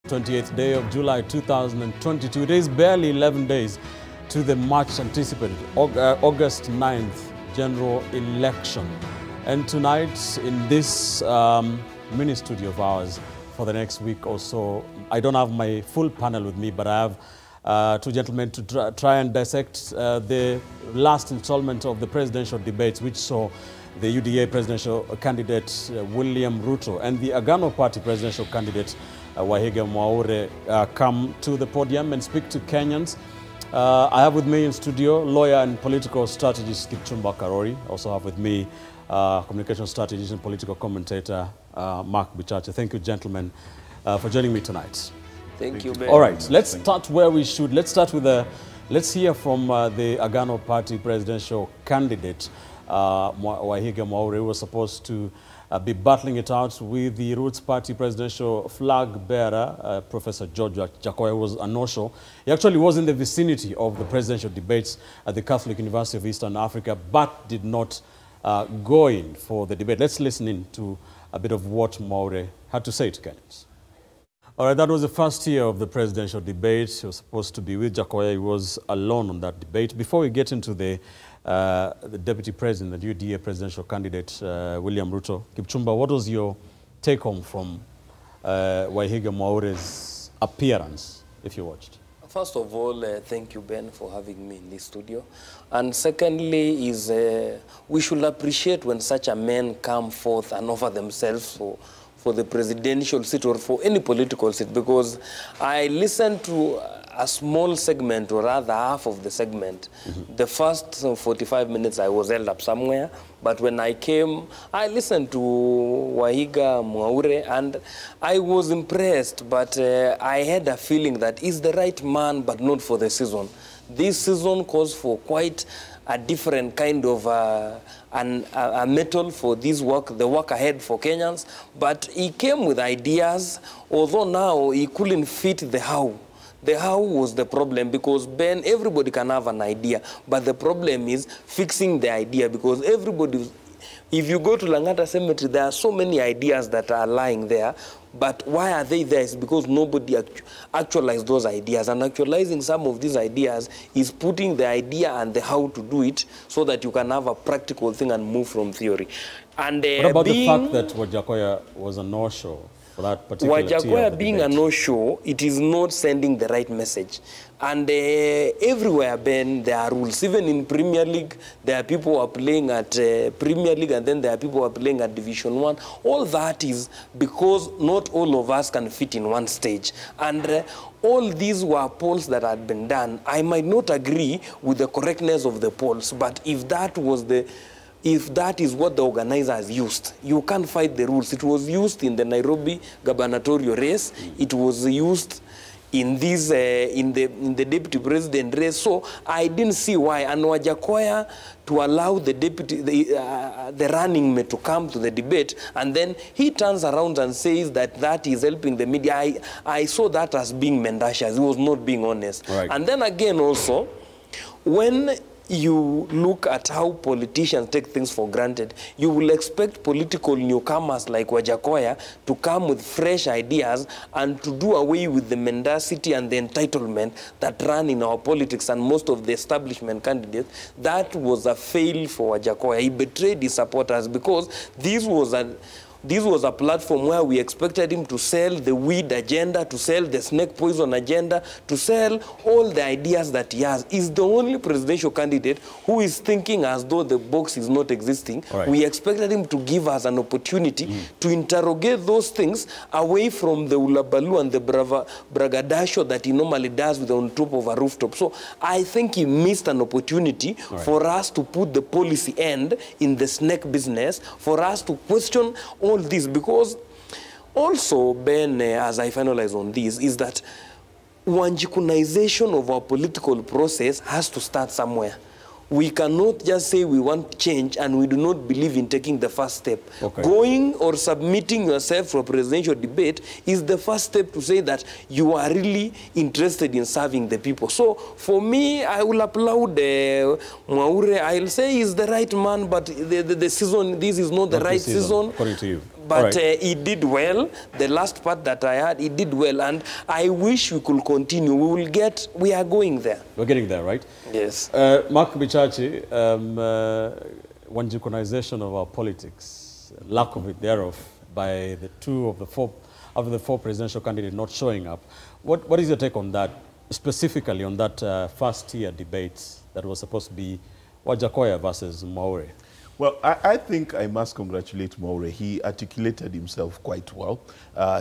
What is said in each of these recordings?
28th day of July 2022. It is barely 11 days to the much anticipated August 9th general election. And tonight in this mini studio of ours for the next week or so, I don't have my full panel with me, but I have two gentlemen to try and dissect the last installment of the presidential debates, which saw the UDA presidential candidate William Ruto and the Agano Party presidential candidate Wajackoyah come to the podium and speak to Kenyans. I have with me in studio lawyer and political strategist Karori. Also have with me communication strategist and political commentator Mark Bichache. Thank you, gentlemen, for joining me tonight. Thank you, Ben. All right, let's start where we should. Let's start with let's hear from the Agano Party presidential candidate Wajackoyah, who was supposed to be battling it out with the Roots Party presidential flag bearer, Professor George Wajackoyah, who was a no-show. He actually was in the vicinity of the presidential debates at the Catholic University of Eastern Africa, but did not go in for the debate. Let's listen in to a bit of what Maure had to say to Kenyans. All right, that was the first year of the presidential debate. He was supposed to be with Wajackoyah. He was alone on that debate. Before we get into the deputy president, the UDA presidential candidate, William Ruto, Kipchumba, what was your take home from Wajackoyah's appearance, if you watched? First of all, thank you, Ben, for having me in this studio. And secondly is we should appreciate when such a men come forth and offer themselves for the presidential seat or for any political seat, because I listened to a small segment, or rather half of the segment. The first 45 minutes I was held up somewhere, but when I came, I listened to Wajackoyah, and I was impressed, but I had a feeling that he's the right man, but not for the season. This season calls for quite a different kind of a mettle for this work, the work ahead for Kenyans. But he came with ideas, although now he couldn't fit the how. The how was the problem, because, Ben, everybody can have an idea, but the problem is fixing the idea, because everybody, if you go to Langata Cemetery, there are so many ideas that are lying there, but why are they there? It's because nobody actualized those ideas, and actualizing some of these ideas is putting the idea and the how to do it so that you can have a practical thing and move from theory. And what about the fact that Wajackoyah was a no-show? Wajackoyah being a no-show, it is not sending the right message. And everywhere, Ben, there are rules. Even in Premier League, there are people who are playing at Premier League, and then there are people who are playing at Division 1. All that is because not all of us can fit in one stage. And all these were polls that had been done. I might not agree with the correctness of the polls, but if that is what the organizers used, you can't fight the rules. It was used in the Nairobi gubernatorial race. It was used in this in the deputy president race. So I didn't see why. And Wajackoyah, to allow the running mate to come to the debate, and then he turns around and says that is helping the media. I saw that as being mendacious. He was not being honest. Right. And then again also, when you look at how politicians take things for granted, you will expect political newcomers like Wajackoyah to come with fresh ideas and to do away with the mendacity and the entitlement that run in our politics and most of the establishment candidates. That was a fail for Wajackoyah. He betrayed his supporters, because this was a platform where we expected him to sell the weed agenda, to sell the snake poison agenda, to sell all the ideas that he has. He's the only presidential candidate who is thinking as though the box is not existing. Right. We expected him to give us an opportunity to interrogate those things away from the ulabalu and the bragadasho that he normally does with on top of a rooftop. So I think he missed an opportunity for us to put the policy end in the snake business, for us to question all this, because also, Ben, as I finalize on this, is that Wanjikunization of our political process has to start somewhere. We cannot just say we want change and we do not believe in taking the first step. Okay. Going or submitting yourself for a presidential debate is the first step to say that you are really interested in serving the people. So for me, I will applaud Maure. I'll say he's the right man, but the season, this is not the right season. According to you. But he did well. The last part that I had, he did well. And I wish we could continue. We are going there. We're getting there, right? Yes. Mark Bichachi, Wajackoyahization of our politics, lack of it thereof, by the four presidential candidates not showing up. What is your take on that, specifically on that first-tier debate that was supposed to be Wajackoyah versus Maure? Well, I think I must congratulate Maure. He articulated himself quite well.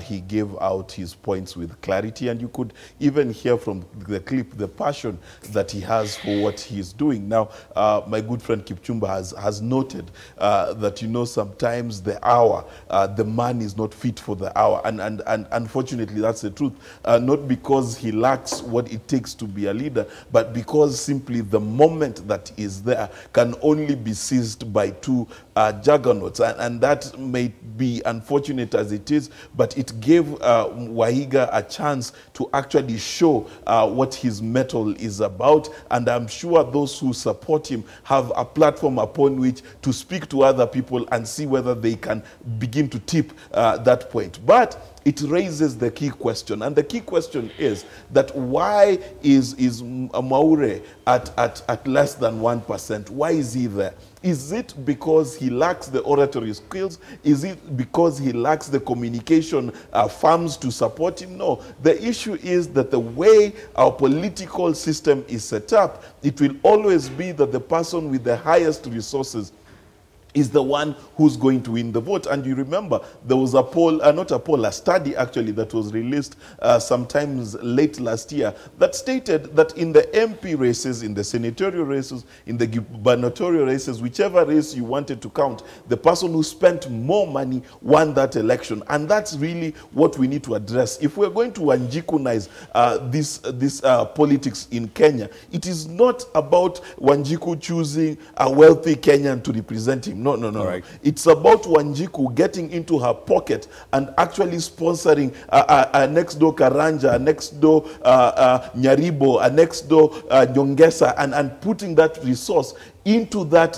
He gave out his points with clarity, and you could even hear from the clip the passion that he has for what he is doing. Now, my good friend Kipchumba has noted that, you know, sometimes the hour, the man is not fit for the hour. And unfortunately, that's the truth. Not because he lacks what it takes to be a leader, but because simply the moment that is there can only be seized by two juggernauts, and that may be unfortunate as it is, but it gave Wahiga a chance to actually show what his mettle is about, and I'm sure those who support him have a platform upon which to speak to other people and see whether they can begin to tip that point. But it raises the key question, and the key question is that why is Maure at less than 1%? Why is he there? Is it because he lacks the oratory skills? Is it because he lacks the communication firms to support him? No. The issue is that the way our political system is set up, it will always be that the person with the highest resources is the one who's going to win the vote. And you remember, there was a poll, not a poll, a study actually that was released sometimes late last year that stated that in the MP races, in the senatorial races, in the gubernatorial races, whichever race you wanted to count, the person who spent more money won that election. And that's really what we need to address. If we're going to Wanjikunize this politics in Kenya, it is not about Wanjiku choosing a wealthy Kenyan to represent him. No. Right. It's about Wanjiku getting into her pocket and actually sponsoring a next door Karanja, a next door Nyaribo, a next door Nyongesa, and putting that resource into that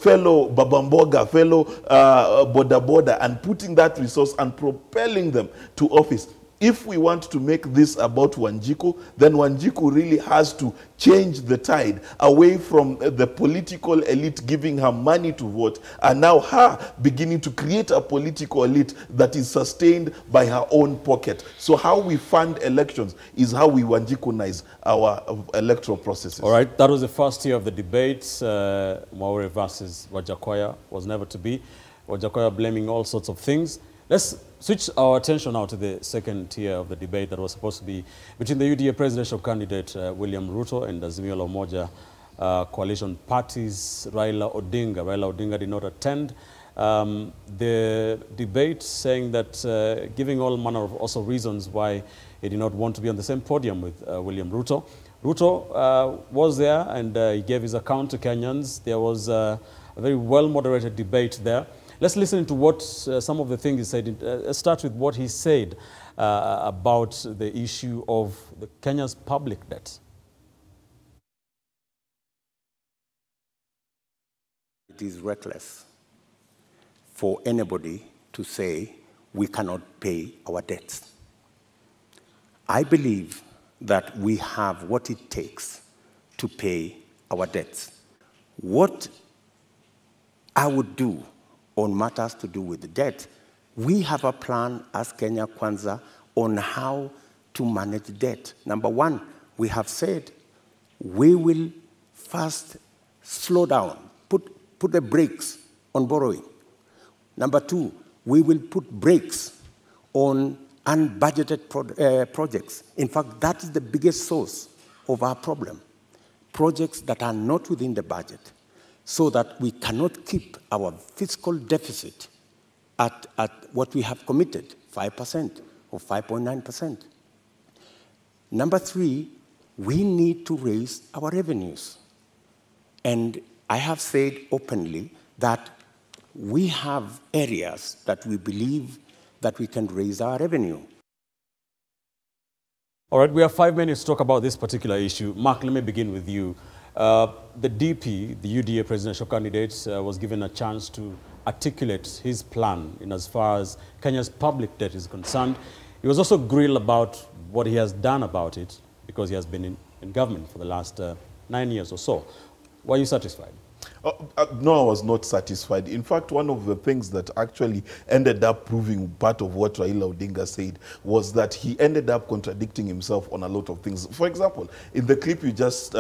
fellow Babamboga, fellow Boda Boda, and putting that resource and propelling them to office. If we want to make this about Wanjiku, then Wanjiku really has to change the tide away from the political elite giving her money to vote, and now her beginning to create a political elite that is sustained by her own pocket. So how we fund elections is how we Wanjikunize our electoral processes. All right, that was the first year of the debates. Maure versus Wajackoyah was never to be. Wajackoyah blaming all sorts of things. Let's switch our attention now to the second tier of the debate that was supposed to be between the UDA presidential candidate William Ruto and Azimio la Umoja coalition parties Raila Odinga. Raila Odinga did not attend the debate, saying that giving all manner of also reasons why he did not want to be on the same podium with William Ruto. Ruto was there and he gave his account to Kenyans. There was a very well-moderated debate there. Let's listen to what some of the things he said. Let's start with what he said about the issue of Kenya's public debt. It is reckless for anybody to say we cannot pay our debts. I believe that we have what it takes to pay our debts. What I would do on matters to do with the debt, we have a plan as Kenya Kwanza on how to manage debt. Number one, we have said we will first slow down, put the brakes on borrowing. Number two, we will put brakes on unbudgeted projects. In fact, that is the biggest source of our problem. Projects that are not within the budget, so that we cannot keep our fiscal deficit at what we have committed, 5% or 5.9%. Number three, we need to raise our revenues. And I have said openly that we have areas that we believe that we can raise our revenue. All right, we have 5 minutes to talk about this particular issue. Mark, let me begin with you. The DP, the UDA presidential candidate, was given a chance to articulate his plan in as far as Kenya's public debt is concerned. He was also grilled about what he has done about it, because he has been in government for the last 9 years or so. Were you satisfied? No, I was not satisfied. In fact, one of the things that actually ended up proving part of what Raila Odinga said was that he ended up contradicting himself on a lot of things. For example, in the clip you just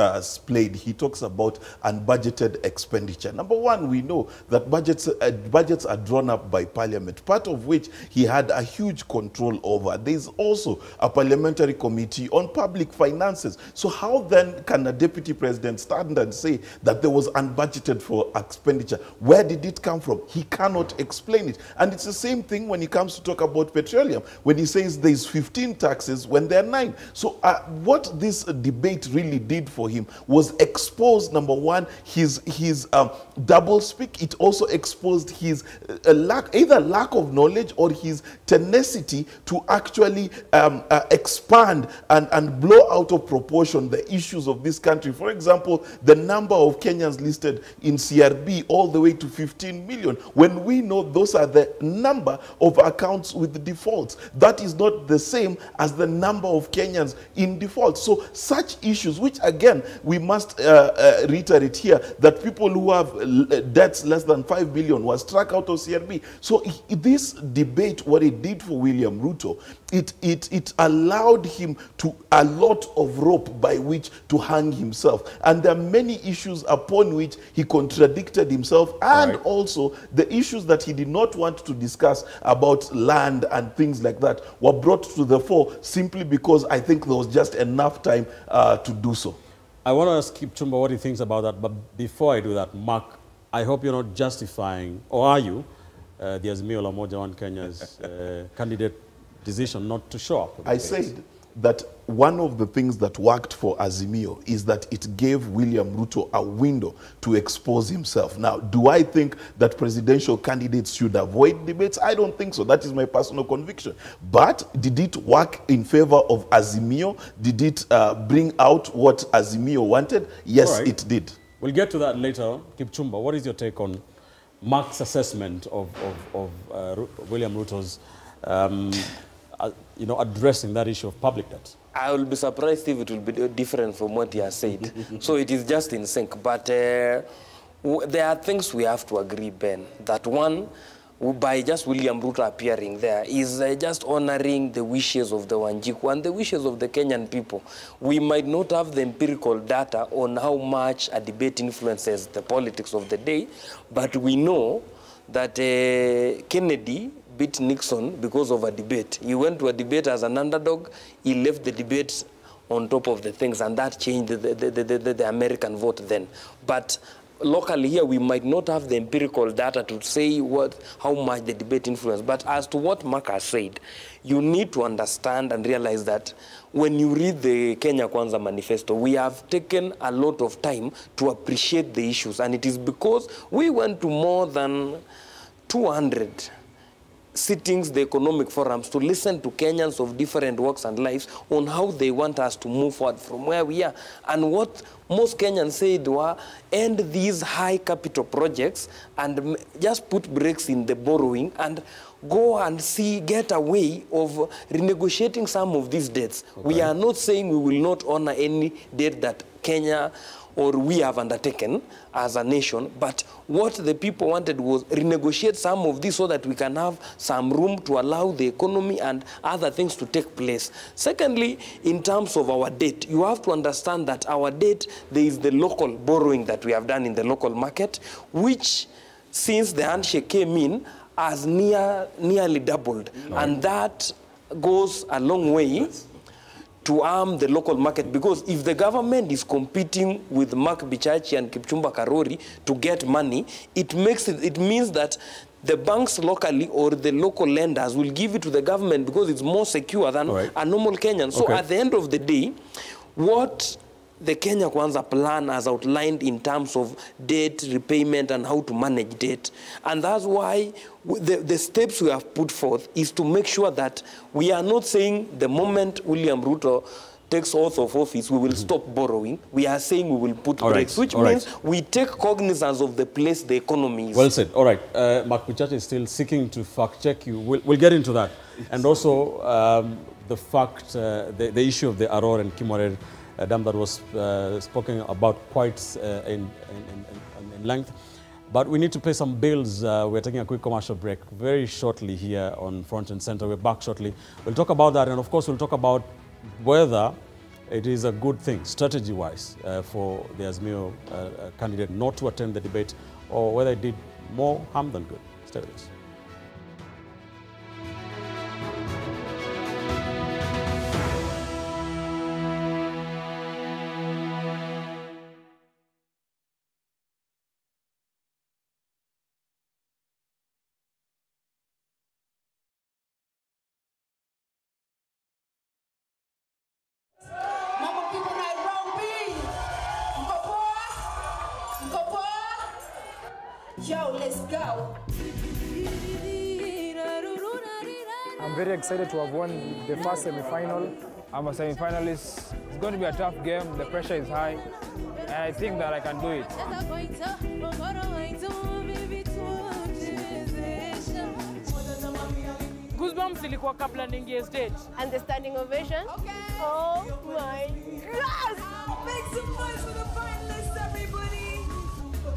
played, he talks about unbudgeted expenditure. Number one, we know that budgets are drawn up by Parliament, part of which he had a huge control over. There's also a parliamentary committee on public finances. So how then can a deputy president stand and say that there was unbudgeted for expenditure? Where did it come from? He cannot explain it. And it's the same thing when he comes to talk about petroleum, when he says there's 15 taxes when there are 9. So what this debate really did for him was expose, number one, his double speak. It also exposed his either lack of knowledge or his tenacity to actually expand and blow out of proportion the issues of this country. For example, the number of Kenyans listed in CRB all the way to 15 million, when we know those are the number of accounts with defaults. That is not the same as the number of Kenyans in default. So such issues, which again, we must reiterate here, that people who have debts less than 5 billion was struck out of CRB. So this debate, what it did for William Ruto, it allowed him to a lot of rope by which to hang himself. And there are many issues upon which he contradicted himself, and also the issues that he did not want to discuss about land and things like that were brought to the fore simply because I think there was just enough time to do so. I want to ask Kipchumba what he thinks about that, but before I do that, Mark, I hope you're not justifying, or are you, the Azimio la Umoja One Kenya's candidate decision not to show up? I said that one of the things that worked for Azimio is that it gave William Ruto a window to expose himself. Now, do I think that presidential candidates should avoid debates? I don't think so. That is my personal conviction. But did it work in favor of Azimio? Did it bring out what Azimio wanted? Yes, it did. We'll get to that later. Kipchumba, what is your take on Mark's assessment of William Ruto's addressing that issue of public debt? I will be surprised if it will be different from what he has said. So it is just in sync. But there are things we have to agree, Ben, that one, by just William Ruto appearing there, is just honoring the wishes of the Wanjiku and the wishes of the Kenyan people. We might not have the empirical data on how much a debate influences the politics of the day, but we know that Kennedy beat Nixon because of a debate. He went to a debate as an underdog. He left the debate on top of the things, and that changed the American vote then. But locally here, we might not have the empirical data to say how much the debate influenced. But as to what Mark has said, you need to understand and realize that when you read the Kenya Kwanza manifesto, we have taken a lot of time to appreciate the issues. And it is because we went to more than 200 sittings, the economic forums, to listen to Kenyans of different walks and lives on how they want us to move forward from where we are. And what most Kenyans said were, end these high capital projects and just put brakes in the borrowing and go and get a way of renegotiating some of these debts. Okay. We are not saying we will not honor any debt that Kenya or we have undertaken as a nation, but what the people wanted was renegotiate some of this so that we can have some room to allow the economy and other things to take place. Secondly, in terms of our debt, you have to understand that our debt, there is the local borrowing that we have done in the local market, which since the handshake came in, has nearly doubled. And that goes a long way to arm the local market, because if the government is competing with Mark Bichachi and Kipchumba Karori to get money, it means that the banks locally or the local lenders will give it to the government because it's more secure than a normal Kenyan. So at the end of the day, what the Kenya Kwanza plan has outlined in terms of debt repayment and how to manage debt. And that's why the steps we have put forth is to make sure that we are not saying the moment William Ruto takes oath of office, we will stop borrowing. We are saying we will put brakes, which means we take cognizance of the place the economy is. Well said. All right. Mark Pichate is still seeking to fact-check you. We'll get into that. And also the issue of the Aror and Kimore dam that was spoken about quite in length. But we need to pay some bills. We're taking a quick commercial break very shortly here on Front and Center. We're back shortly. We'll talk about that, and of course we'll talk about whether it is a good thing, strategy-wise, for the Azimio candidate not to attend the debate, or whether it did more harm than good. Stay with us. Yo, let's go. I'm very excited to have won the first semi-final. I'm a semi-finalist. It's going to be a tough game. The pressure is high. And I think that I can do it. Goosebumps ilikuwa kabla niingie stage. And the standing ovation? Okay. Oh my gosh! Make some noise for the finalists, everybody!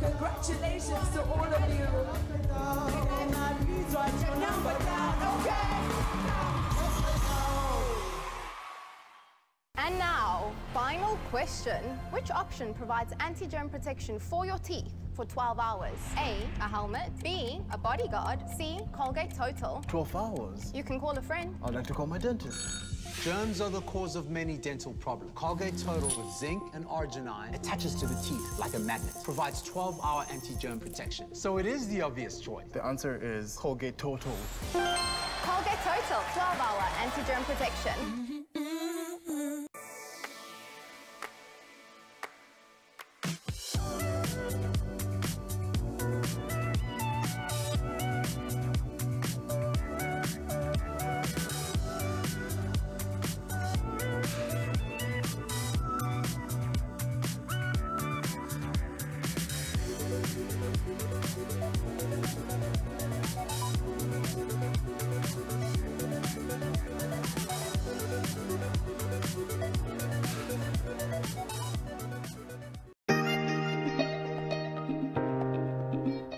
Congratulations to all of you. And now, final question. Which option provides anti-germ protection for your teeth for 12 hours? A, a helmet. B, a bodyguard. C, Colgate Total. 12 hours? You can call a friend. I'd like to call my dentist. Germs are the cause of many dental problems. Colgate Total with zinc and arginine attaches to the teeth like a magnet. Provides 12-hour anti-germ protection. So it is the obvious choice. The answer is Colgate Total. Colgate Total, 12-hour anti-germ protection.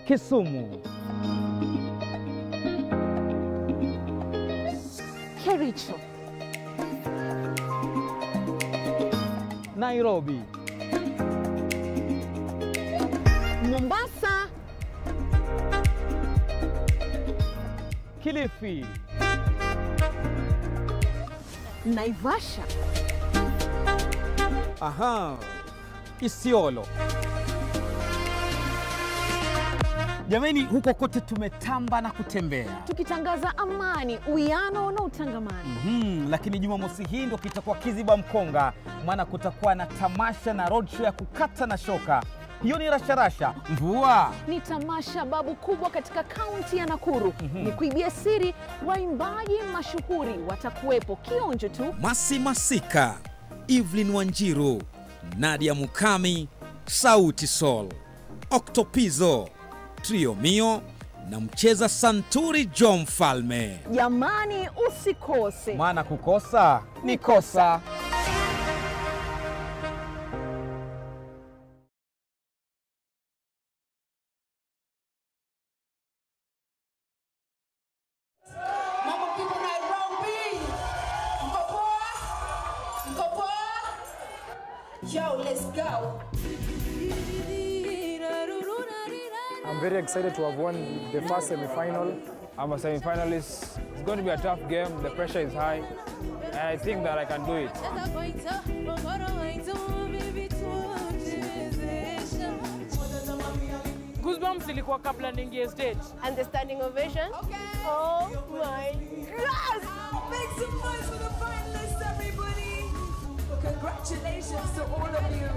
Kisumu, Kericho, Nairobi, Mombasa, Kilifi, Naivasha, Isiolo. Jamani, huko kote tumetamba na kutembea, tukitangaza amani, uwiano na utangamano. Lakini Jumamosi hii ndio kitakuwa kiziba mkonga, maana kutakuwa na tamasha na roadshow ya kukata na shoka. Hiyo ni rasharasha. Mvua ni tamasha babu kubwa katika kaunti ya Nakuru. Ni kuibia siri, waimbaji mashuhuri watakuwepo, kionjo tu. Masi Masika, Evelyn Wanjiru, Nadia Mukami, Sauti Sol, Octopizo, Trio Mio na mcheza Santuri John Mfalme. Jamani, usikose, maana kukosa ni kosa. Yo, let's go. I'm very excited to have won the first semi-final. I'm a semi-finalist. It's going to be a tough game. The pressure is high. And I think that I can do it. Goosebumps ilikuwa kabla niingie stage. And the standing ovation? Okay. Oh my gosh! Make some noise for the finalists, everybody. Congratulations to all of you.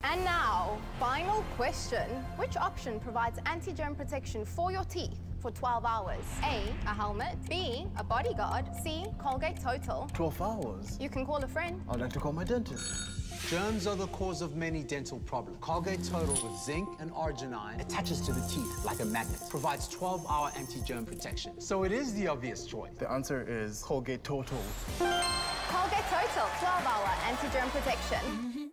And now, final question, which option provides anti-germ protection for your teeth for 12 hours? A, a helmet. B, a bodyguard. C, Colgate Total. 12 hours? You can call a friend. I'd like to call my dentist. Germs are the cause of many dental problems. Colgate Total with zinc and arginine attaches to the teeth like a magnet. Provides 12-hour anti-germ protection. So it is the obvious choice. The answer is Colgate Total. Colgate Total, 12-hour anti-germ protection.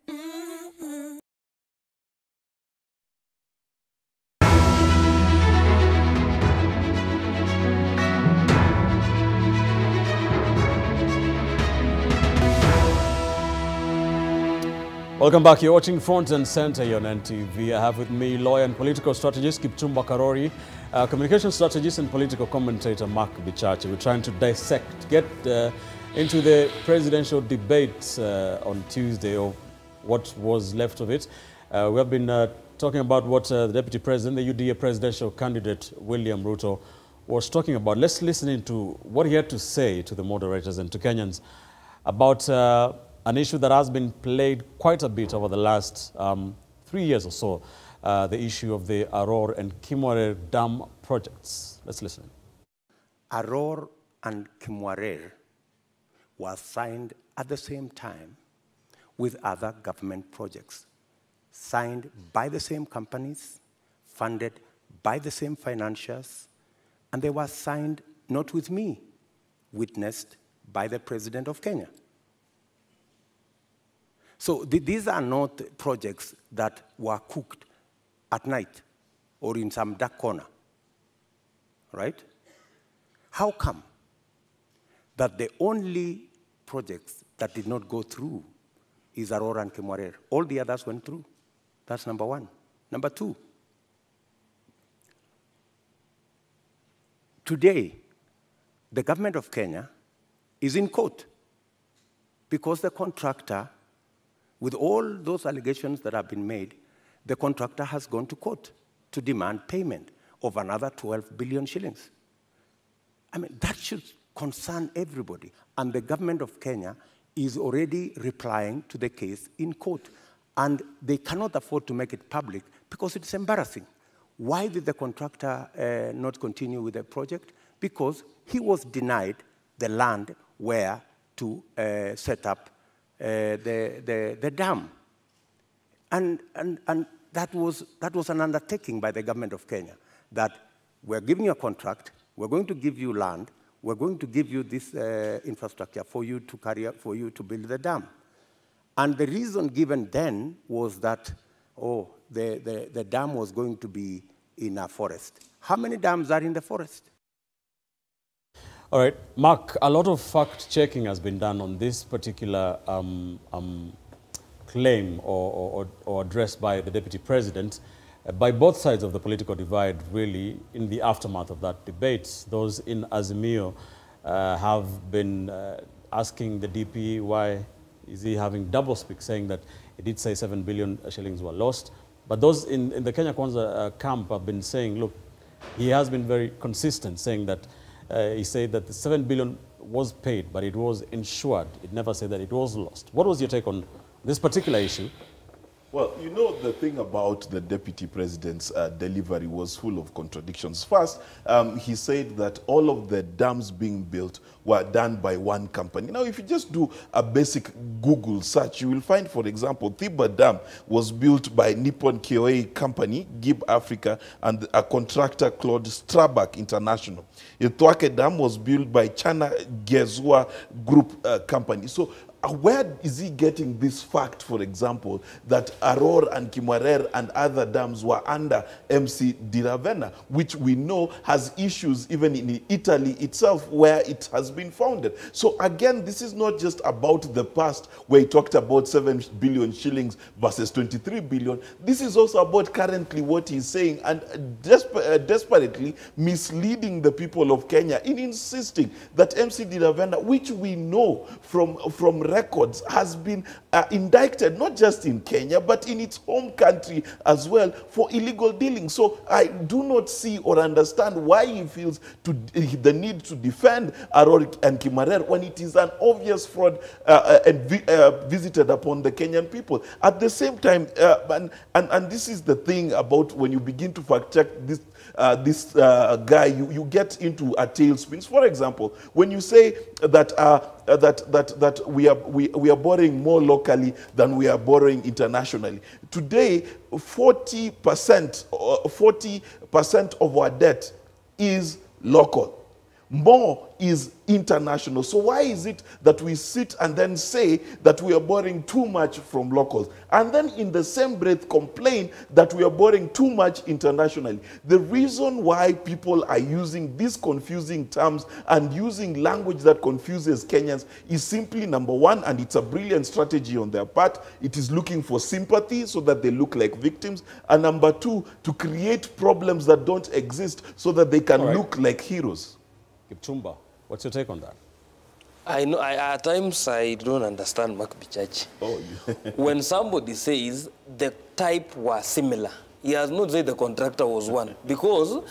Welcome back. You're watching Front and Center here on NTV. I have with me lawyer and political strategist Kipchumba Karori, communication strategist and political commentator Mark Bichachi. We're trying to get into the presidential debate on Tuesday, or what was left of it. We have been talking about what the Deputy President, the UDA presidential candidate William Ruto, was talking about. Let's listen into what he had to say to the moderators and to Kenyans about an issue that has been played quite a bit over the last 3 years or so, the issue of the Aror and Kimwarer Dam projects. Let's listen. Aror and Kimwarer were signed at the same time with other government projects, signed by the same companies, funded by the same financiers, and they were signed not with me, witnessed by the President of Kenya. So these are not projects that were cooked at night or in some dark corner, right? How come that the only projects that did not go through is Aror and Kimwarer? All the others went through. That's number one. Number two, today, the government of Kenya is in court because the contractor, with all those allegations that have been made, the contractor has gone to court to demand payment of another 12 billion shillings. I mean, that should concern everybody. And the government of Kenya is already replying to the case in court. And they cannot afford to make it public because it's embarrassing. Why did the contractor not continue with the project? Because he was denied the land where to set up the dam. And that was an undertaking by the government of Kenya, that we're giving you a contract, we're going to give you land, we're going to give you this infrastructure for you to carry out, for you to build the dam. And the reason given then was that, oh, the dam was going to be in a forest. How many dams are in the forest? All right, Mark, a lot of fact-checking has been done on this particular claim or address by the Deputy President by both sides of the political divide, really, in the aftermath of that debate. Those in Azimio have been asking the DP why is he having doublespeak, saying that he did say 7 billion shillings were lost. But those in the Kenya Kwanza camp have been saying, look, he has been very consistent, saying that he said that the 7 billion was paid, but it was insured. It never said that it was lost. What was your take on this particular issue? Well, you know, the thing about the Deputy President's delivery was full of contradictions. First, he said that all of the dams being built were done by one company. Now, if you just do a basic Google search, you will find, for example, Thiba Dam was built by Nippon Kyoei Company, Gib Africa, and a contractor called Strabag International. Ithwake Dam was built by China Gezua Group Company. So, where is he getting this fact, for example, that Aror and Kimwarer and other dams were under MC Di Ravenna, which we know has issues even in Italy itself where it has been founded. So again, this is not just about the past where he talked about 7 billion shillings versus 23 billion. This is also about currently what he's saying and desperately misleading the people of Kenya in insisting that MC Di Ravenna, which we know from records has been indicted, not just in Kenya, but in its home country as well, for illegal dealing. So I do not see or understand why he feels the need to defend Karori and Kimarer when it is an obvious fraud visited upon the Kenyan people. At the same time, and this is the thing about when you begin to fact check this guy, you get into a tailspin. For example, when you say that that we are borrowing more locally than we are borrowing internationally. Today, 40% of our debt is local. More is international. So why is it that we sit and then say that we are borrowing too much from locals, and then in the same breath complain that we are borrowing too much internationally? The reason why people are using these confusing terms and using language that confuses Kenyans is simply, number one, and it's a brilliant strategy on their part, it is looking for sympathy so that they look like victims, and number two, to create problems that don't exist so that they can look like heroes. Kipchumba, what's your take on that? I know, at times I don't understand Mark Bichachi. Oh, when somebody says the type was similar, he has not said the contractor was one. Because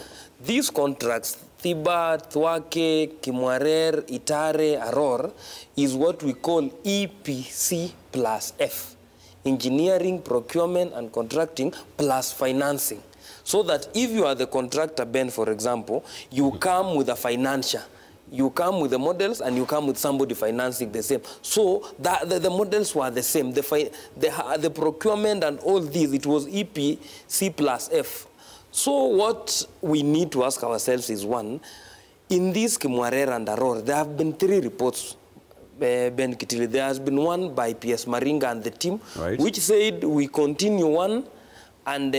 these contracts, Thiba, Thwake, Kimwarer, Itare, Aror, is what we call EPC plus F. Engineering, procurement, and contracting plus financing. So that if you are the contractor, Ben, for example, you come with a financier. You come with the models and you come with somebody financing the same. So the models were the same. The procurement and all these, it was EPC plus F. So what we need to ask ourselves is, one, in this Kimwarer and Aror, there have been 3 reports, Ben Kitili. There has been one by PS Maringa and the team, which said we continue one, and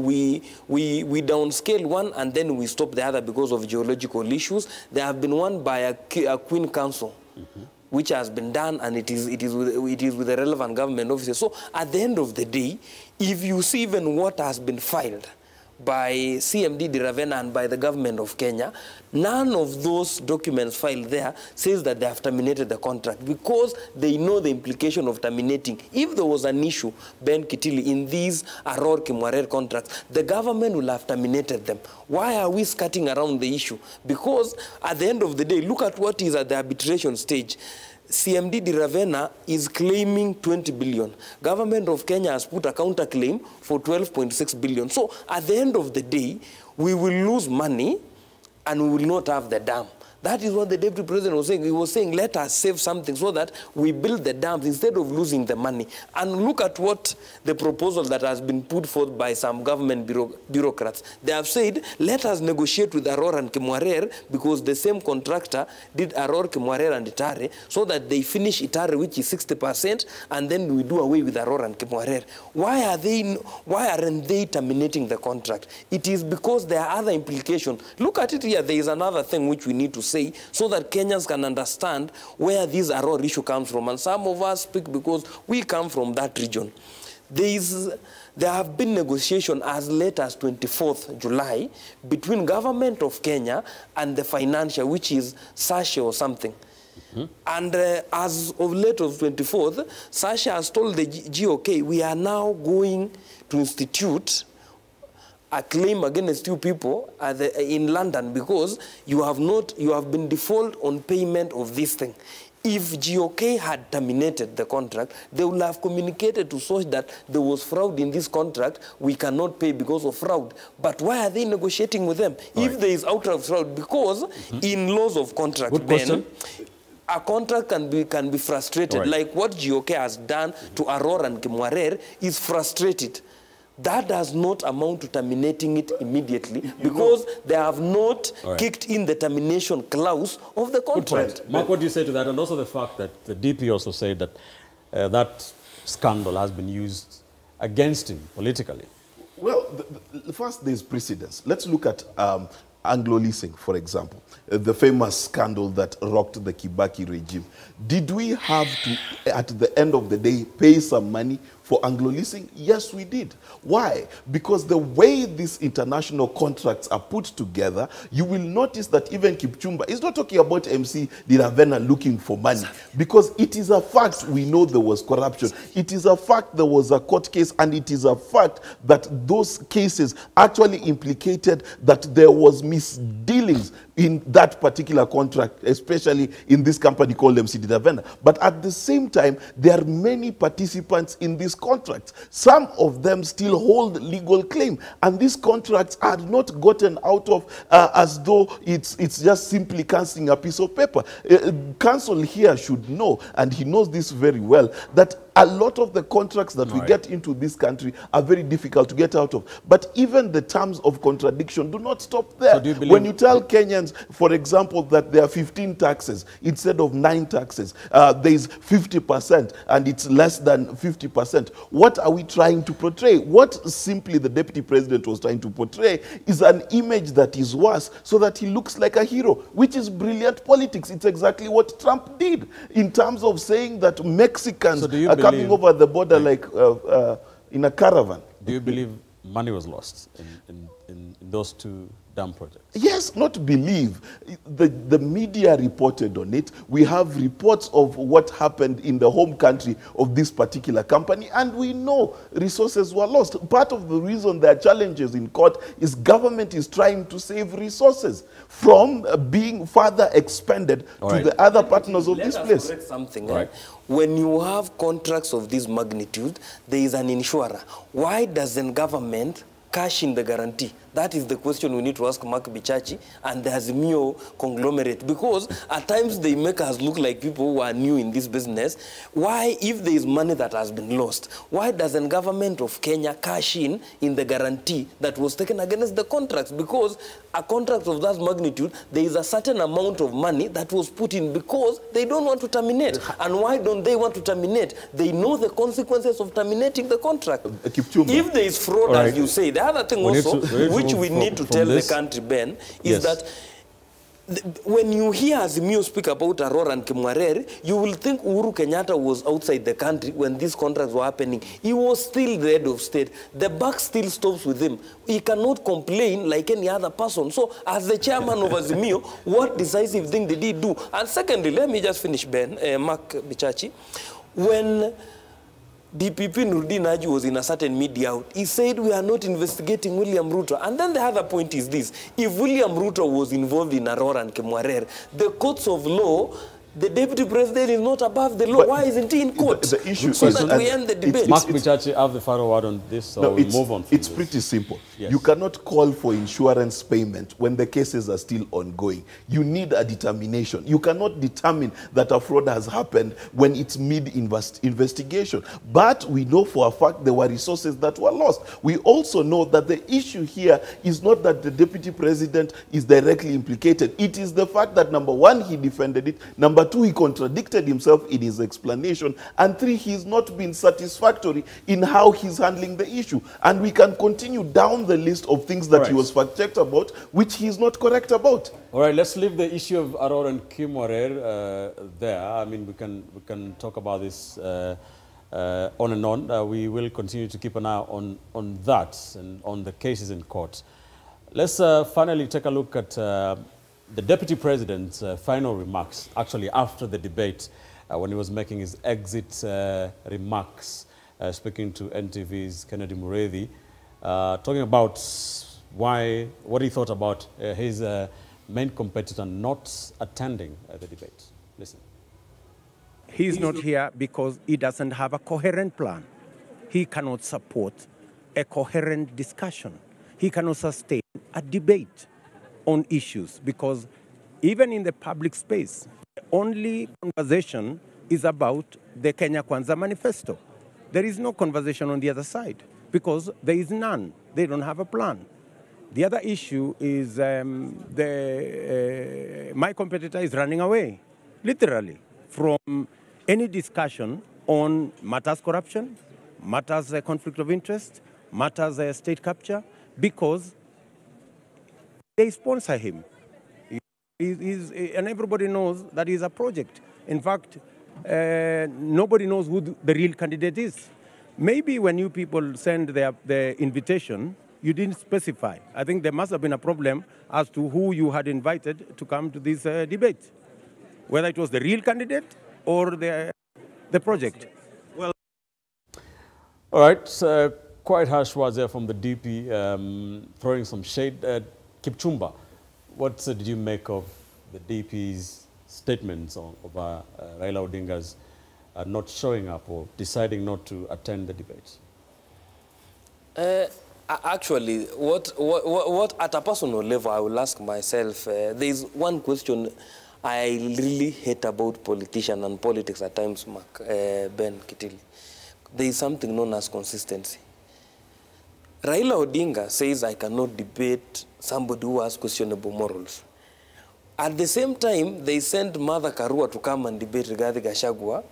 we downscale one, and then we stop the other because of geological issues. There have been one by a Queen Council, which has been done, and it is with the relevant government officers. So at the end of the day, if you see even what has been filed by CMD Diravena and by the government of Kenya, none of those documents filed there says that they have terminated the contract, because they know the implication of terminating. If there was an issue, Ben Kitili, in these Aror Kimwarer contracts, the government will have terminated them. Why are we skirting around the issue? Because at the end of the day, look at what is at the arbitration stage. CMD Diravena is claiming 20 billion. Government of Kenya has put a counterclaim for 12.6 billion. So at the end of the day, we will lose money and we will not have the dam. That is what the deputy president was saying. He was saying, let us save something so that we build the dams instead of losing the money. And look at what the proposal that has been put forth by some government bureaucrats. They have said, let us negotiate with Aror and Kimwarer, because the same contractor did Aror, Kimwarer, and Itare, so that they finish Itare, which is 60%, and then we do away with Aror and Kimwarer. Why aren't they terminating the contract? It is because there are other implications. Look at it here. There is another thing which we need to say, so that Kenyans can understand where this Aror issue comes from. And some of us speak because we come from that region. There have been negotiations as late as 24th July between government of Kenya and the financier, which is Sasha or something. And as of late of 24th, Sasha has told the GOK, we are now going to institute a claim against you people in London, because you have been default on payment of this thing. If GOK had terminated the contract, they would have communicated to SOS that there was fraud in this contract, we cannot pay because of fraud. But why are they negotiating with them if there is outright fraud? Because in laws of contract, Ben, a contract can be frustrated. Like what GOK has done to Aror and Kimwarer is frustrated. That does not amount to terminating it immediately, because they have not kicked in the termination clause of the contract. Mark, what do you say to that? And also the fact that the DP also said that that scandal has been used against him politically. Well, first there's precedence. Let's look at Anglo-leasing, for example, the famous scandal that rocked the Kibaki regime. Did we have to, at the end of the day, pay some money for Anglo-leasing? Yes, we did. Why? Because the way these international contracts are put together, you will notice that even Kipchumba is not talking about MC Diravena looking for money, because it is a fact we know there was corruption. It is a fact there was a court case, and it is a fact that those cases actually implicated that there was misdealings in that particular contract, especially in this company called MC Diravena. But at the same time, there are many participants in these contracts. Some of them still hold legal claim, and these contracts are not gotten out of as though it's just simply cancelling a piece of paper. Counsel here should know, and he knows this very well, that a lot of the contracts that we get into this country are very difficult to get out of. But even the terms of contradiction do not stop there. So when you tell Kenyans, for example, that there are 15 taxes instead of 9 taxes, there is 50% and it's less than 50%, what are we trying to portray? What simply the deputy president was trying to portray is an image that is worse, so that he looks like a hero, which is brilliant politics. It's exactly what Trump did in terms of saying that Mexicans are coming over the border like in a caravan. Do you believe money was lost in those two dam projects? Yes, not believe. The media reported on it. We have reports of what happened in the home country of this particular company, and we know resources were lost. Part of the reason there are challenges in court is government is trying to save resources from being further expended to the other partners of this place. Let us correct something. When you have contracts of this magnitude, there is an insurer. Why doesn't government cash in the guarantee? That is the question we need to ask Mark Bichachi and the Azimio conglomerate, because at times they make us look like people who are new in this business. Why, if there is money that has been lost, why doesn't government of Kenya cash in the guarantee that was taken against the contracts? Because a contract of that magnitude, there is a certain amount of money that was put in because they don't want to terminate. And why don't they want to terminate? They know the consequences of terminating the contract. If there is fraud, as you say, the other thing which we need to tell the country, Ben, is that when you hear Azimio speak about Aurora and Kimwarere, you will think Uhuru Kenyatta was outside the country when these contracts were happening. He was still the head of state. The buck still stops with him. He cannot complain like any other person. So as the chairman of Azimio, what decisive thing did he do? And secondly, let me just finish, Ben, Mark Bichachi. When DPP Nurdin Haji was in a certain media out, he said we are not investigating William Ruto. And then the other point is this: if William Ruto was involved in Aurora and Kimwarere, the courts of law, the deputy president is not above the law. But why isn't he in court? The issue so is that we end the debate. Mark Bichachi, have the final word on this, so we'll move on. It's pretty simple. Yes. You cannot call for insurance payment when the cases are still ongoing. You need a determination. You cannot determine that a fraud has happened when it's mid-investigation. But we know for a fact there were resources that were lost. We also know that the issue here is not that the deputy president is directly implicated. It is the fact that, number one, he defended it. Number two, he contradicted himself in his explanation. And three, he's not been satisfactory in how he's handling the issue. And we can continue down the list of things that he was fact-checked about, which he's not correct about. All right, let's leave the issue of Aurora and Kimwarere there. I mean, we can talk about this on and on. We will continue to keep an eye on that and on the cases in court. Let's finally take a look at the Deputy President's final remarks, actually after the debate, when he was making his exit remarks, speaking to NTV's Kennedy Mureithi, talking about what he thought about his main competitor not attending the debate. Listen. He's not here because he doesn't have a coherent plan. He cannot support a coherent discussion. He cannot sustain a debate on issues, because even in the public space, the only conversation is about the Kenya Kwanza manifesto. There is no conversation on the other side because there is none. They don't have a plan. The other issue is my competitor is running away, literally, from any discussion on matters corruption, matters conflict of interest, matters state capture, because they sponsor him. And everybody knows that he's a project. In fact, nobody knows who the real candidate is. Maybe when you people send the invitation, you didn't specify. I think there must have been a problem as to who you had invited to come to this debate, whether it was the real candidate or the project. Well, all right. Quite harsh words there from the DP, throwing some shade. Kipchumba, what did you make of the DP's statements about Raila Odinga's not showing up or deciding not to attend the debate? Actually, what at a personal level I will ask myself, there is one question I really hate about politicians and politics at times, Ben Kitili. There is something known as consistency. Raila Odinga says I cannot debate somebody who has questionable morals. At the same time, they sent Mother Karua to come and debate Rigathi Gachagua.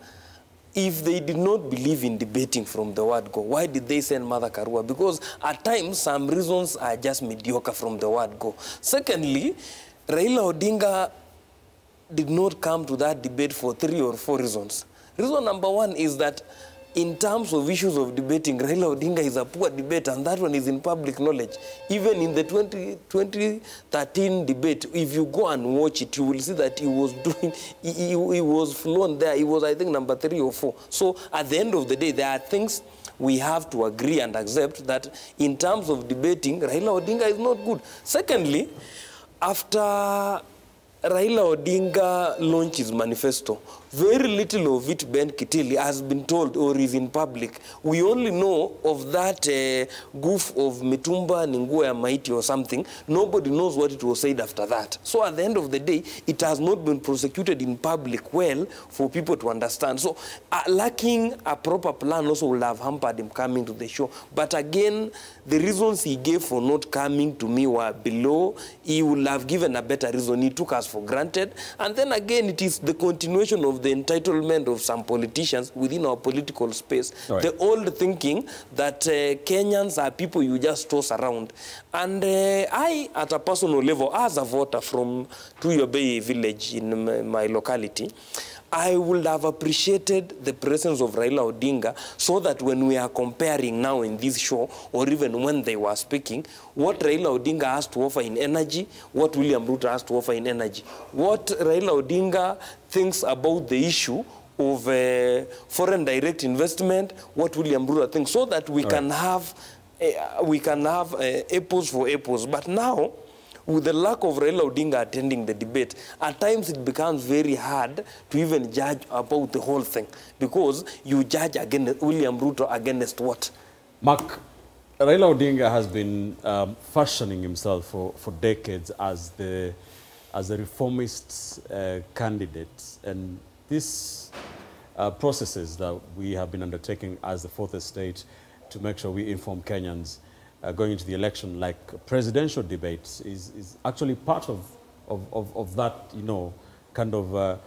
If they did not believe in debating from the word go, why did they send Mother Karua? Because at times, some reasons are just mediocre from the word go. Secondly, Raila Odinga did not come to that debate for 3 or 4 reasons. Reason number 1 is that in terms of issues of debating, Raila Odinga is a poor debater, and that one is in public knowledge. Even in the 2013 debate, if you go and watch it, you will see that he was doing, he was flown there. He was, I think, number 3 or 4. So at the end of the day, there are things we have to agree and accept that in terms of debating, Raila Odinga is not good. Secondly, after Raila Odinga launched his manifesto, very little of it, Ben Kitili, has been told or is in public. We only know of that goof of Mitumba, Ninguya Maiti or something. Nobody knows what it was said after that. So at the end of the day, it has not been prosecuted in public well for people to understand. So lacking a proper plan also will have hampered him coming to the show. But again, the reasons he gave for not coming to me were below. He would have given a better reason. He took us for granted. And then again, it is the continuation of the entitlement of some politicians within our political space. Right. The old thinking that Kenyans are people you just toss around. And I, at a personal level, as a voter from Tuyo Bay village in my locality, I would have appreciated the presence of Raila Odinga so that when we are comparing now in this show, or even when they were speaking, what Raila Odinga has to offer in energy, what William Ruto has to offer in energy, what Raila Odinga thinks about the issue of foreign direct investment, what William Ruto thinks, so that we can have apples for apples. But now, with the lack of Raila Odinga attending the debate, at times it becomes very hard to even judge about the whole thing, because you judge against William Ruto against what? Mark, Raila Odinga has been fashioning himself for decades as the reformist candidate, and these processes that we have been undertaking as the fourth estate to make sure we inform Kenyans going into the election, like presidential debates, is actually part of that, you know, kind of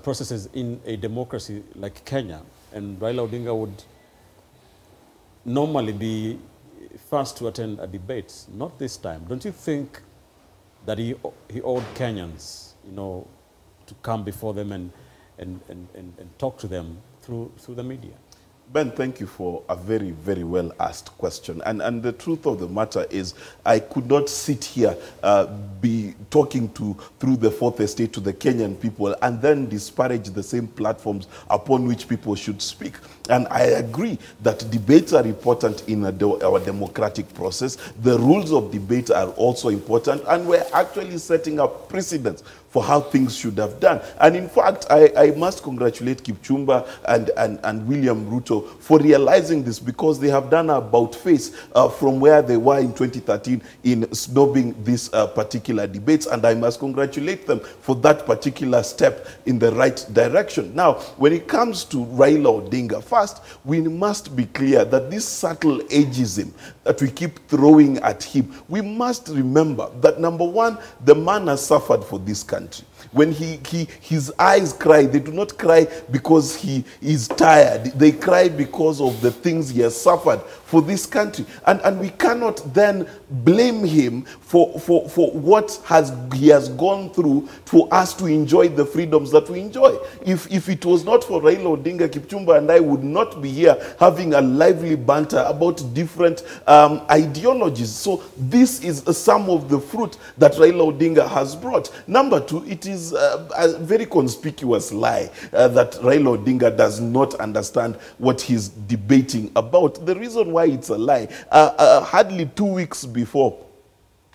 processes in a democracy like Kenya. And Raila Odinga would normally be first to attend a debate. Not this time. Don't you think that he owed Kenyans, you know, to come before them and talk to them through the media? Ben, thank you for a very, very well asked question. And the truth of the matter is, I could not sit here, be talking through the fourth estate to the Kenyan people and then disparage the same platforms upon which people should speak. And I agree that debates are important in our democratic process. The rules of debate are also important, and we're actually setting up precedents for how things should have done. And in fact, I must congratulate Kipchumba and William Ruto for realizing this, because they have done about face from where they were in 2013 in snubbing this particular debates, and I must congratulate them for that particular step in the right direction. Now, when it comes to Raila Odinga, first, we must be clear that this subtle ageism that we keep throwing at him, we must remember that, number one, the man has suffered for this country. When his eyes cry, they do not cry because he is tired. They cry because of the things he has suffered for this country. And we cannot then blame him for what he has gone through for us to enjoy the freedoms that we enjoy. If it was not for Raila Odinga, Kipchumba and I would not be here having a lively banter about different ideologies. So this is some of the fruit that Raila Odinga has brought. Number two, it is a very conspicuous lie that Raila Odinga does not understand what he's debating about. The reason why it's a lie, hardly 2 weeks before,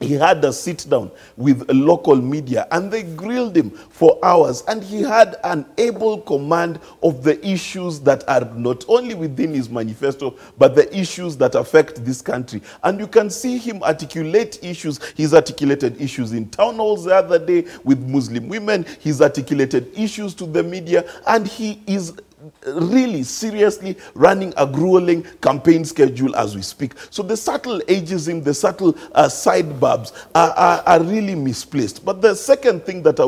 he had a sit down with local media and they grilled him for hours, and he had an able command of the issues that are not only within his manifesto but the issues that affect this country. And you can see him articulate issues. He's articulated issues in town halls the other day with Muslim women. He's articulated issues to the media, and he is really seriously running a grueling campaign schedule as we speak. So the subtle ageism, the subtle side barbs are really misplaced. But the second thing that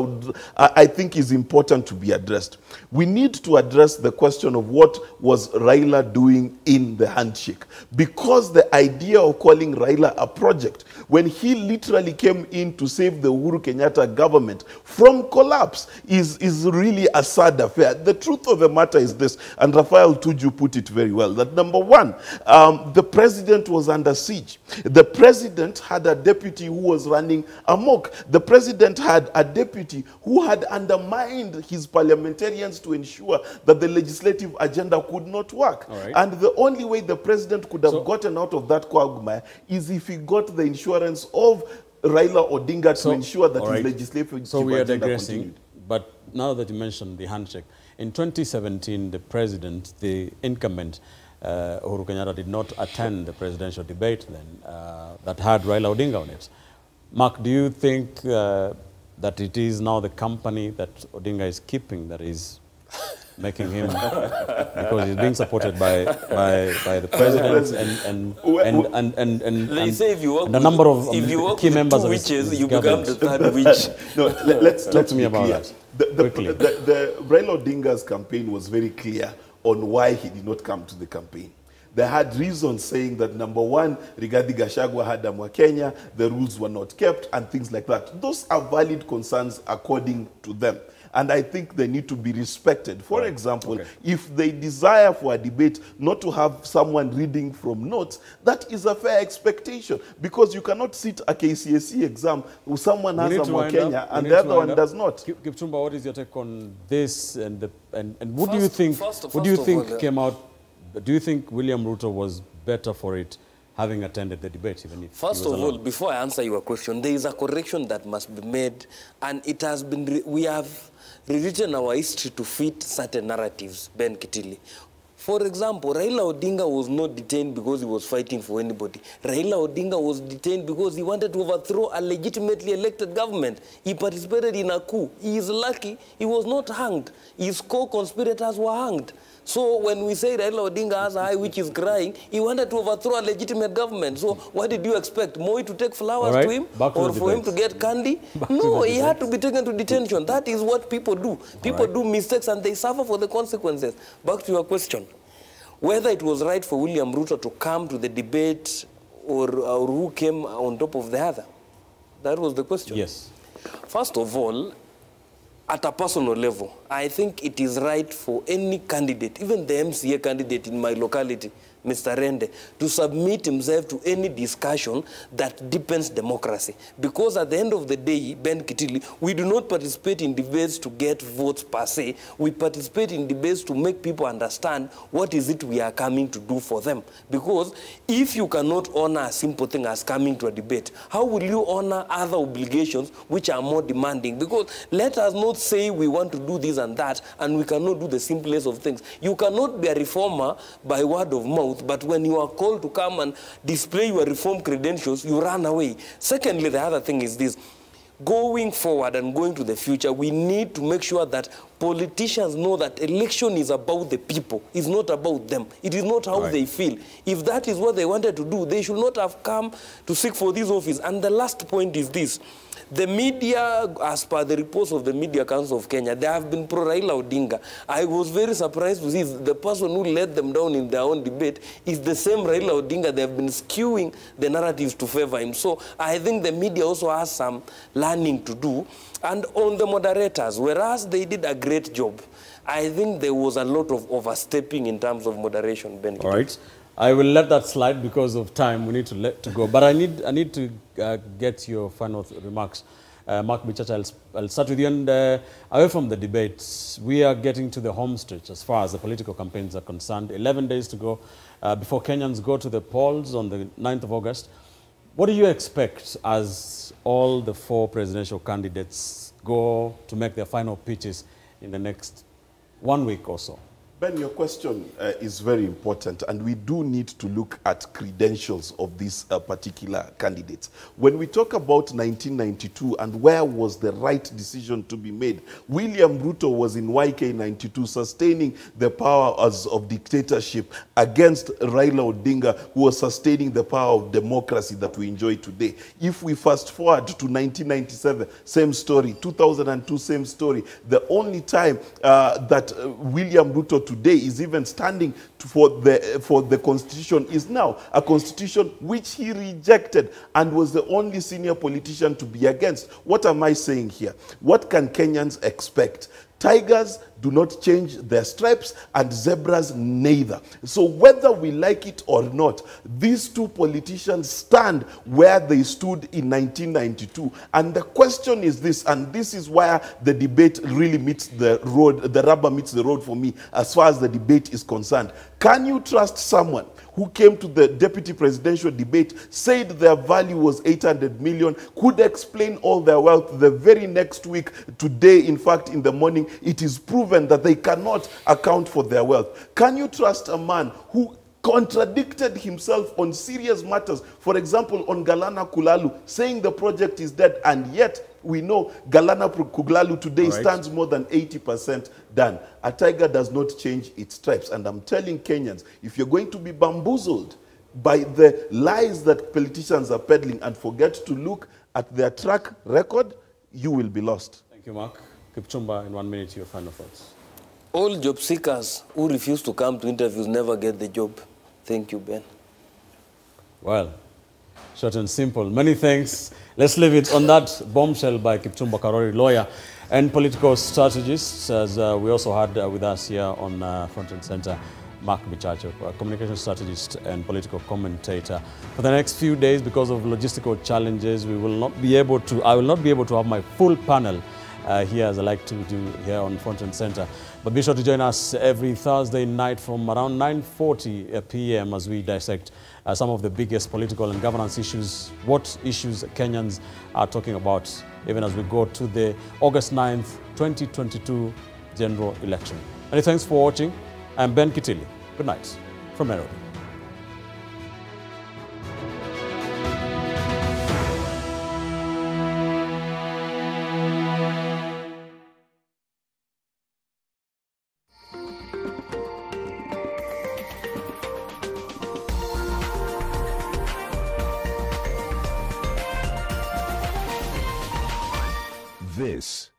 I think is important to be addressed, we need to address the question of what was Raila doing in the handshake. Because the idea of calling Raila a project, when he literally came in to save the Uhuru Kenyatta government from collapse, is really a sad affair. The truth of the matter is this, and Raphael Tuju put it very well, that number one, the president was under siege. The president had a deputy who was running amok. The president had a deputy who had undermined his parliamentarians to ensure that the legislative agenda could not work. Right. And the only way the president could have gotten out of that quagmire is if he got the insurance of Raila Odinga to ensure that his legislative agenda continued. But now that you mentioned the handshake, in 2017, the president, the incumbent, Uhuru Kenyatta, did not attend the presidential debate then that had Raila Odinga on it. Mark, do you think that it is now the company that Odinga is keeping that is making him, because he's being supported by the president and a number of key members of his you become the third witch. No, let's talk to me about that. The Raila Odinga's campaign was very clear on why he did not come to the campaign. They had reasons saying that, number one, Rigathi Gachagua had Kenya, the rules were not kept, and things like that. Those are valid concerns according to them. And I think they need to be respected. For example, if they desire for a debate not to have someone reading from notes, that is a fair expectation, because you cannot sit a KCSE exam with someone has a Kenya and the other one does not. Kipchumba, what is your take on this? And what do you think came out? Do you think William Ruto was better for it having attended the debate? Even if First of all, before I answer your question, there is a correction that must be made, and it has been, we have rewritten our history to fit certain narratives, Ben Kitili. For example, Raila Odinga was not detained because he was fighting for anybody. Raila Odinga was detained because he wanted to overthrow a legitimately elected government. He participated in a coup. He is lucky he was not hanged. His co-conspirators were hanged. So when we say Raila Odinga has a eye which is crying, he wanted to overthrow a legitimate government. So what did you expect? Moi to take flowers to him? Or for him to get candy? No, he had to be taken to detention. That is what people do. People do mistakes and they suffer for the consequences. Back to your question. Whether it was right for William Ruto to come to the debate or who came on top of the other. That was the question. Yes. First of all, at a personal level, I think it is right for any candidate, even the MCA candidate in my locality, Mr. Rende, to submit himself to any discussion that deepens democracy. Because at the end of the day, Ben Kitili, we do not participate in debates to get votes per se. We participate in debates to make people understand what is it we are coming to do for them. Because if you cannot honor a simple thing as coming to a debate, how will you honor other obligations which are more demanding? Because let us not say we want to do this and that, and we cannot do the simplest of things. You cannot be a reformer by word of mouth, but when you are called to come and display your reform credentials, you run away. Secondly, the other thing is this. going forward and going to the future, we need to make sure that politicians know that election is about the people. It's not about them. It is not how they feel. If that is what they wanted to do, they should not have come to seek for this office. And the last point is this. The media, as per the reports of the Media Council of Kenya, they have been pro-Raila Odinga. I was very surprised to see the person who led them down in their own debate is the same Raila Odinga. They have been skewing the narratives to favor him. So I think the media also has some learning to do. And on the moderators, whereas they did a great job, I think there was a lot of overstepping in terms of moderation, Ben. All right. I will let that slide because of time. We need to go. But I need to get your final remarks. Mark Bichacha, I'll start with you. And away from the debates, we are getting to the home stretch as far as the political campaigns are concerned. 11 days to go before Kenyans go to the polls on the 9th of August. What do you expect as all the 4 presidential candidates go to make their final pitches in the next 1 week or so? Ben, your question is very important, and we do need to look at credentials of these particular candidates. When we talk about 1992 and where was the right decision to be made, William Ruto was in YK 92 sustaining the power of dictatorship against Raila Odinga, who was sustaining the power of democracy that we enjoy today. If we fast forward to 1997, same story. 2002, same story. The only time that William Ruto today is even standing for the constitution is now a constitution which he rejected and was the only senior politician to be against. What am I saying here? What can Kenyans expect? Tigers do not change their stripes and zebras neither. So whether we like it or not, these 2 politicians stand where they stood in 1992. And the question is this, and this is where the debate really meets the road, the rubber meets the road for me as far as the debate is concerned. Can you trust someone who came to the deputy presidential debate, said their value was 800 million, could explain all their wealth the very next week, today, in fact, in the morning, it is proven that they cannot account for their wealth? Can you trust a man who contradicted himself on serious matters? For example, on Galana Kulalu, saying the project is dead, and yet we know Galana Kulalu today stands more than 80% done. A tiger does not change its stripes. And I'm telling Kenyans, if you're going to be bamboozled by the lies that politicians are peddling and forget to look at their track record, you will be lost. Thank you, Mark. Kipchumba, in 1 minute, your final thoughts. All job seekers who refuse to come to interviews never get the job. Thank you, Ben. Well, short and simple. Many thanks. Let's leave it on that bombshell by Kipchumba Karori, lawyer and political strategist, as we also had with us here on Front and Center, Mark Bichacha, a communication strategist and political commentator. For the next few days, because of logistical challenges, we will not be able to, I will not be able to have my full panel here as I like to do here on Front and Center. But be sure to join us every Thursday night from around 9:40 p.m. as we dissect some of the biggest political and governance issues, what issues Kenyans are talking about, even as we go to the August 9th, 2022 general election. Many thanks for watching. I'm Ben Kitili. Good night from Nairobi. This